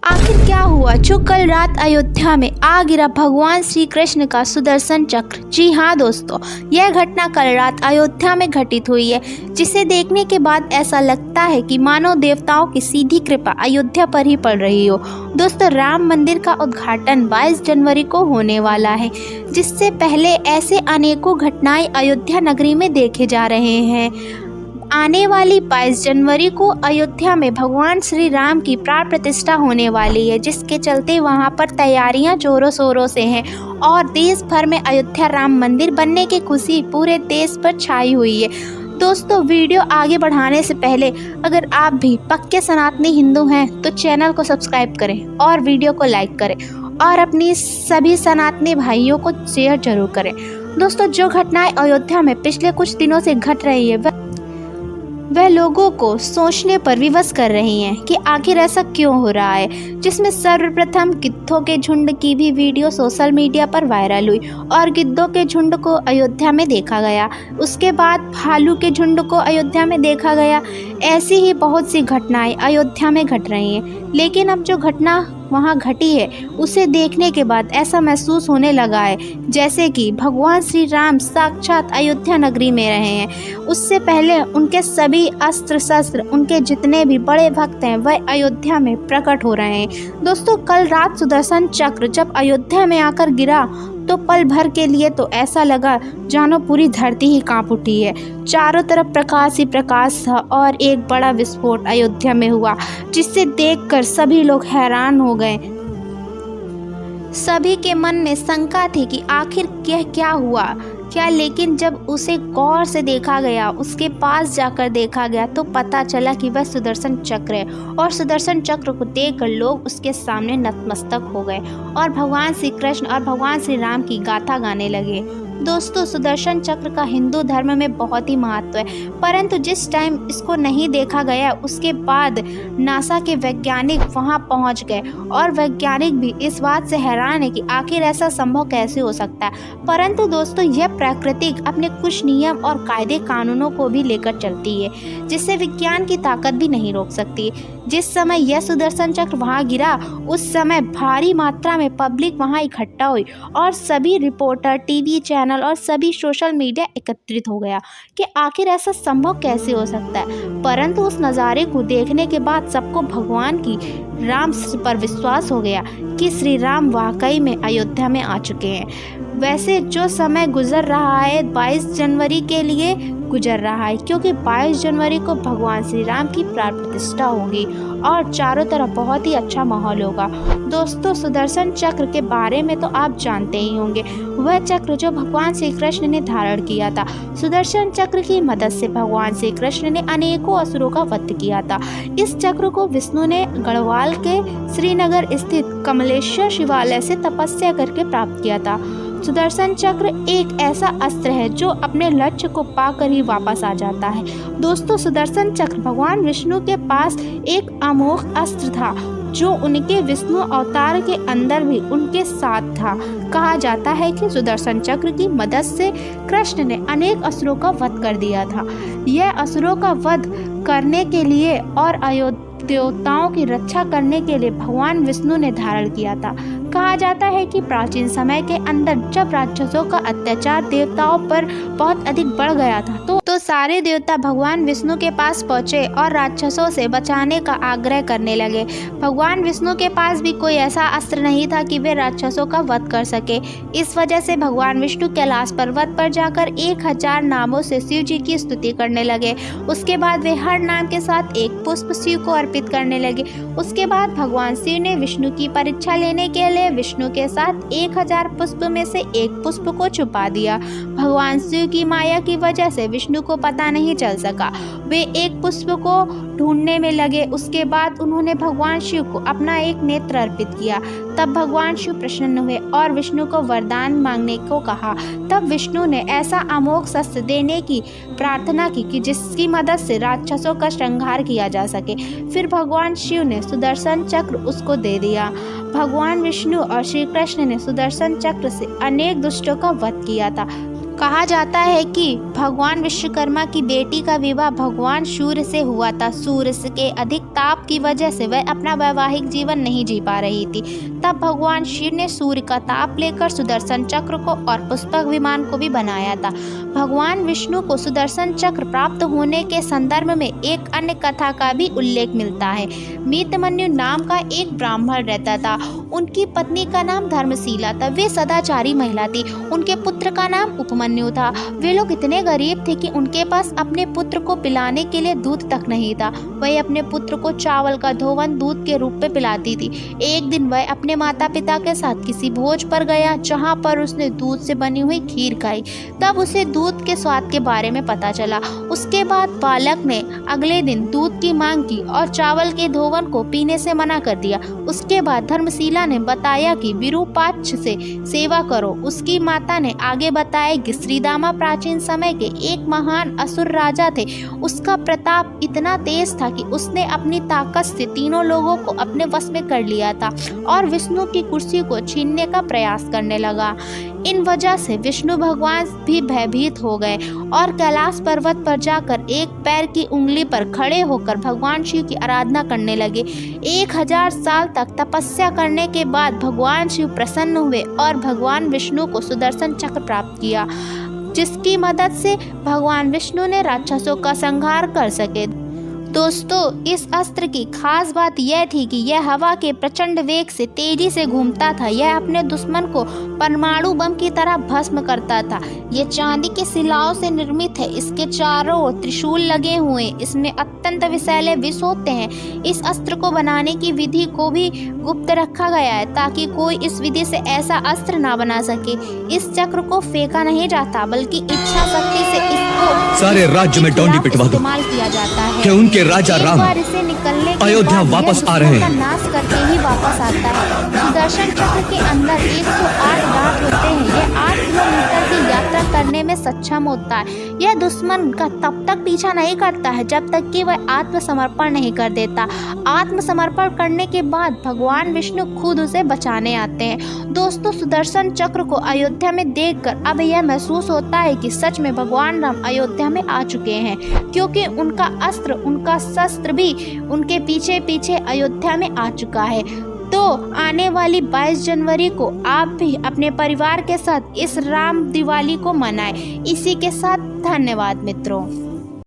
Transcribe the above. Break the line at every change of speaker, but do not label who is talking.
आखिर क्या हुआ जो कल रात अयोध्या में आ गिरा भगवान श्री कृष्ण का सुदर्शन चक्र। जी हाँ दोस्तों, यह घटना कल रात अयोध्या में घटित हुई है, जिसे देखने के बाद ऐसा लगता है कि मानव देवताओं की सीधी कृपा अयोध्या पर ही पड़ रही हो। दोस्तों, राम मंदिर का उद्घाटन 22 जनवरी को होने वाला है, जिससे पहले ऐसे अनेकों घटनाएं अयोध्या नगरी में देखे जा रहे हैं। आने वाली 22 जनवरी को अयोध्या में भगवान श्री राम की प्राण प्रतिष्ठा होने वाली है, जिसके चलते वहां पर तैयारियां जोरों शोरों से हैं और देश भर में अयोध्या राम मंदिर बनने की खुशी पूरे देश पर छाई हुई है। दोस्तों, वीडियो आगे बढ़ाने से पहले अगर आप भी पक्के सनातनी हिंदू हैं तो चैनल को सब्सक्राइब करें और वीडियो को लाइक करें और अपनी सभी सनातनी भाइयों को शेयर जरूर करें। दोस्तों, जो घटनाएं अयोध्या में पिछले कुछ दिनों से घट रही है वह लोगों को सोचने पर विवश कर रही हैं कि आखिर ऐसा क्यों हो रहा है। जिसमें सर्वप्रथम गिद्धों के झुंड की भी वीडियो सोशल मीडिया पर वायरल हुई और गिद्धों के झुंड को अयोध्या में देखा गया। उसके बाद भालू के झुंड को अयोध्या में देखा गया। ऐसी ही बहुत सी घटनाएं अयोध्या में घट रही हैं, लेकिन अब जो घटना वहाँ घटी है उसे देखने के बाद ऐसा महसूस होने लगा है जैसे कि भगवान श्री राम साक्षात अयोध्या नगरी में रहे हैं। उससे पहले उनके सभी अस्त्र शस्त्र, उनके जितने भी बड़े भक्त हैं वह अयोध्या में प्रकट हो रहे हैं। दोस्तों, कल रात सुदर्शन चक्र जब अयोध्या में आकर गिरा तो पल भर के लिए तो ऐसा लगा जानो पूरी धरती ही कांप उठी है। चारों तरफ प्रकाश ही प्रकाश था और एक बड़ा विस्फोट अयोध्या में हुआ, जिससे देखकर सभी लोग हैरान हो गए। सभी के मन में शंका थी कि आखिर यह क्या हुआ क्या, लेकिन जब उसे गौर से देखा गया, उसके पास जाकर देखा गया तो पता चला कि वह सुदर्शन चक्र है और सुदर्शन चक्र को देखकर लोग उसके सामने नतमस्तक हो गए और भगवान श्री कृष्ण और भगवान श्री राम की गाथा गाने लगे। दोस्तों, सुदर्शन चक्र का हिंदू धर्म में बहुत ही महत्व है, परंतु जिस टाइम इसको नहीं देखा गया उसके बाद नासा के वैज्ञानिक वहां पहुंच गए और वैज्ञानिक भी इस बात से हैरान है कि आखिर ऐसा संभव कैसे हो सकता है। परंतु दोस्तों, यह प्राकृतिक अपने कुछ नियम और कायदे कानूनों को भी लेकर चलती है, जिससे विज्ञान की ताकत भी नहीं रोक सकती। जिस समय यह सुदर्शन चक्र वहां गिरा उस समय भारी मात्रा में पब्लिक वहां इकट्ठा हुई और सभी रिपोर्टर, टीवी चैनल और सभी सोशल मीडिया एकत्रित हो गया कि आखिर ऐसा संभव कैसे हो सकता है। परंतु उस नज़ारे को देखने के बाद सबको भगवान की राम पर विश्वास हो गया कि श्री राम वाकई में अयोध्या में आ चुके हैं। वैसे जो समय गुजर रहा है 22 जनवरी के लिए गुजर रहा है, क्योंकि 22 जनवरी को भगवान श्री राम की प्राण प्रतिष्ठा होगी और चारों तरफ बहुत ही अच्छा माहौल होगा। दोस्तों, सुदर्शन चक्र के बारे में तो आप जानते ही होंगे, वह चक्र जो भगवान श्री कृष्ण ने धारण किया था। सुदर्शन चक्र की मदद से भगवान श्री कृष्ण ने अनेकों असुरों का वध किया था। इस चक्र को विष्णु ने गढ़वाल के श्रीनगर स्थित कमलेश्वर शिवालय से तपस्या करके प्राप्त किया था। सुदर्शन चक्र एक ऐसा अस्त्र है जो अपने लक्ष्य को पाकर ही वापस आ जाता है। दोस्तों, सुदर्शन चक्र भगवान विष्णु के पास एक अमोघ अस्त्र था जो उनके विष्णु अवतार के अंदर भी उनके साथ था। कहा जाता है कि सुदर्शन चक्र की मदद से कृष्ण ने अनेक असुरों का वध कर दिया था। यह असुरों का वध करने के लिए और देवताओं की रक्षा करने के लिए भगवान विष्णु ने धारण किया था। कहा जाता है कि प्राचीन समय के अंदर जब राक्षसों का अत्याचार देवताओं पर बहुत अधिक बढ़ गया था तो सारे देवता भगवान विष्णु के पास पहुंचे और राक्षसों से बचाने का आग्रह करने लगे। भगवान विष्णु के पास भी कोई ऐसा अस्त्र नहीं था कि वे राक्षसों का वध कर सके। इस वजह से भगवान विष्णु कैलाश पर्वत पर जाकर 1000 नामों से शिव जी की स्तुति करने लगे। उसके बाद वे हर नाम के साथ एक पुष्प शिव को अर्पित करने लगे। उसके बाद भगवान शिव ने विष्णु की परीक्षा लेने के लिए विष्णु के साथ 1000 पुष्प में से एक पुष्प को छुपा दिया। भगवान शिव की माया की वजह से विष्णु को पता नहीं चल सका। वे एक पुष्प को ढूंढने में लगे। उसके बाद उन्होंने भगवान शिव को अपना एक नेत्र अर्पित किया। तब भगवान शिव प्रसन्न हुए और विष्णु को वरदान मांगने को कहा। तब विष्णु ने ऐसा अमोघ शस्त्र देने की प्रार्थना की कि जिसकी मदद से राक्षसों का संहार किया जा सके। फिर भगवान शिव ने सुदर्शन चक्र उसको दे दिया। भगवान विष्णु और श्री कृष्ण ने सुदर्शन चक्र से अनेक दुष्टों का वध किया था। कहा जाता है कि भगवान विश्वकर्मा की बेटी का विवाह भगवान सूर्य से हुआ था। सूर्य के अधिक ताप की वजह से वह अपना वैवाहिक जीवन नहीं जी पा रही थी। तब भगवान शिव ने सूर्य का ताप लेकर सुदर्शन चक्र को और पुष्पक विमान को भी बनाया था। भगवान विष्णु को सुदर्शन चक्र प्राप्त होने के संदर्भ में एक अन्य कथा का भी उल्लेख मिलता है। मीतमन्यु नाम का एक ब्राह्मण रहता था। उनकी पत्नी का नाम धर्मशीला था। वे सदाचारी महिला थी। उनके पुत्र का नाम उपमन्यु था। वे लोग इतने गरीब थे कि उनके पास अपने पुत्र को पिलाने के लिए दूध तक नहीं था। वह अपने पुत्र को चावल का धोवन दूध के रूप में पिलाती थी। एक दिन वह अपने माता पिता के साथ किसी भोज पर गया, जहाँ पर उसने दूध से बनी हुई खीर खाई। तब उसे दूध के स्वाद के बारे में पता चला। उसके बाद बालक ने अगले दिन दूध की मांग की और चावल के धोवन को पीने से मना कर दिया। उसके बाद धर्मशीला ने बताया कि विरूपाक्ष से सेवा करो। उसकी माता ने आगे बताया कि श्रीदामा प्राचीन समय के एक महान असुर राजा थे। उसका प्रताप इतना तेज था कि उसने अपनी ताकत से तीनों लोगों को अपने वश में कर लिया था और विष्णु की कुर्सी को छीनने का प्रयास करने लगा। इन वजह से विष्णु भगवान भी भयभीत हो गए और कैलाश पर्वत पर जाकर एक पैर की उंगली पर खड़े होकर भगवान शिव की आराधना करने लगे। 1000 साल तक तपस्या करने के बाद भगवान शिव प्रसन्न हुए और भगवान विष्णु को सुदर्शन चक्र प्राप्त किया, जिसकी मदद से भगवान विष्णु ने राक्षसों का संहार कर सके। दोस्तों, इस अस्त्र की खास बात यह थी कि यह हवा के प्रचंड वेग से तेजी से घूमता था। यह अपने दुश्मन को परमाणु बम की तरह भस्म करता था। यह चांदी की शिलाओं से निर्मित है। इसके चारों ओर त्रिशूल लगे हुए। इसमें अत्यंत विषैले विष होते हैं। इस अस्त्र को बनाने की विधि को भी गुप्त रखा गया है ताकि कोई इस विधि से ऐसा अस्त्र ना बना सके। इस चक्र को फेंका नहीं जाता, बल्कि इच्छा शक्ति से इसको
सारे राज्य में डोंडी पिटवा दो।
इस्तेमाल किया जाता है
कि उनके राजा राम
इसे निकलने के
अयोध्या
बाद
वापस
यह
आ रहे हैं।
नाश करके ही वापस आता है। सुदर्शन चक्र के अंदर 108 दांत होते हैं। यह 8 किलोमीटर की यात्रा करने में सक्षम होता है। यह दुश्मन का तब तक पीछा नहीं करता है जब तक कि वह आत्मसमर्पण नहीं कर देता। आत्मसमर्पण करने के बाद भगवान विष्णु खुद उसे बचाने आते हैं। दोस्तों, सुदर्शन चक्र को अयोध्या में देखकर अब यह महसूस होता है कि सच में भगवान राम अयोध्या में आ चुके हैं, क्योंकि उनका अस्त्र, उनका शस्त्र भी उनके पीछे पीछे अयोध्या में आ चुका है। तो आने वाली 22 जनवरी को आप भी अपने परिवार के साथ इस राम दिवाली को मनाएं। इसी के साथ धन्यवाद मित्रों।